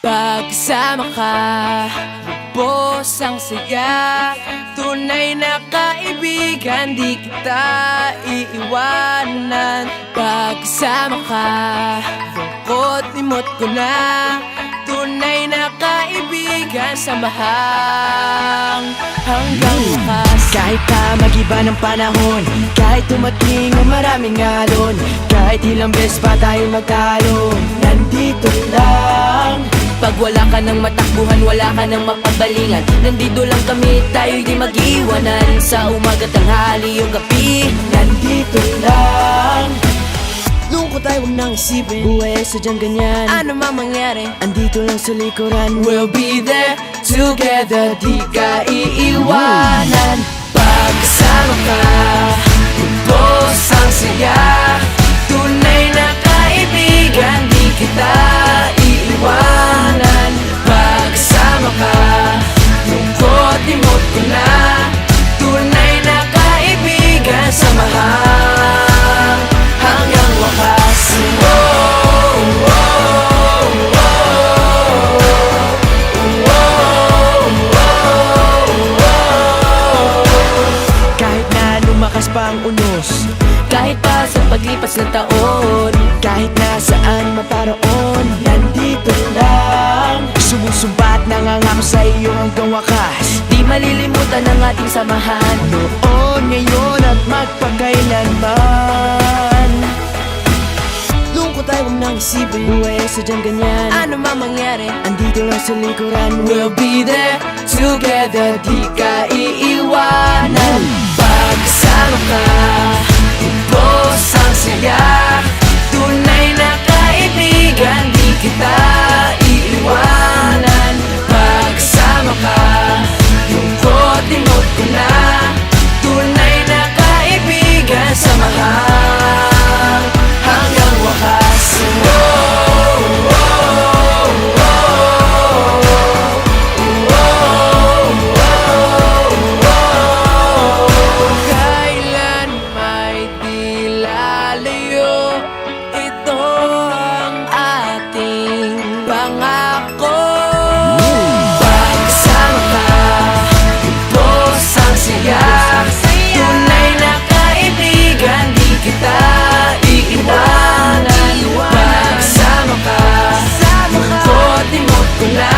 Pagkasama ka, lubos ang saya. Tunay na kaibigan, di kita iiwanan. Pagkasama ka, lungkot limot ko na. Tunay na kaibigan, samahang hanggang wakas. Kahit pa mag-iba ng panahon, kahit tumating ang maraming alon, kahit ilang beses pa tayo magtalo, nandito lang. Pag wala ka ng matakbuhan, wala ka ng mapagbalingan, nandito lang kami, tayo'y di mag-iwanan. Sa umaga, tanghali o gabi, Nandito lang. Lungkot ay huwag nang isipin, buhay ay sadyang ganyan. ano man mangyari, Andito lang sa likuran, we'll be there together, di ka iiwanan. Pagkasama ka, lubos ang saya. Tunay na kaibigan, di kita iiwanan. Pagkasama ka, lungkot limot ko na. Tunay na kaibigan, samahang hanggang wakas. kahit na lumakas pa ang unos, Kahit pa sa paglipas ng taon, kahit nasaan maparoon, nandito lang. Sumusumpa at nangangako sa iyo hanggang wakas. di malilimutan ang ating samahan. Noon, ngayon at magpakailanman. Lungkot ay huwag nang isipin, buhay ay sadyang ganyan. Ano man mangyari, Andito lang sa likuran, we'll be there together, di ka iiwanan. Pagkasama ka, lubos ang saya. Tunay na kaibigan, di kita iiwanan. Pagkasama ka, lungkot limot ko na. Tunay na kaibigan, samahang hanggang wakas. Kailan may di lalayo, ito ang ating pangako. Pagkasama ka, lubos ang saya. Tunay na kaibigan, di kita iiwanan. Pagkasama ka, lungkot limot ko na.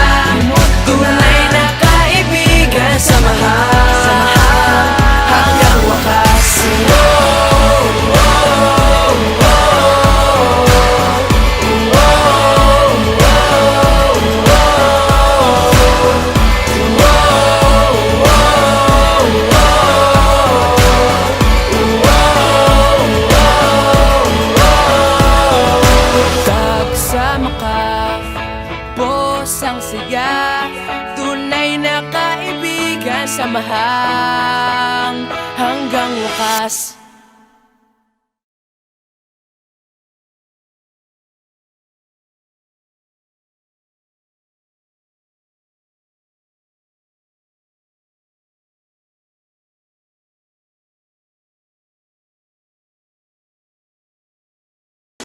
Tunay na kaibigan, samahang hanggang wakas. Pagkasama ka, lubos ang saya. Tunay na kaibigan, samahang hanggang wakas.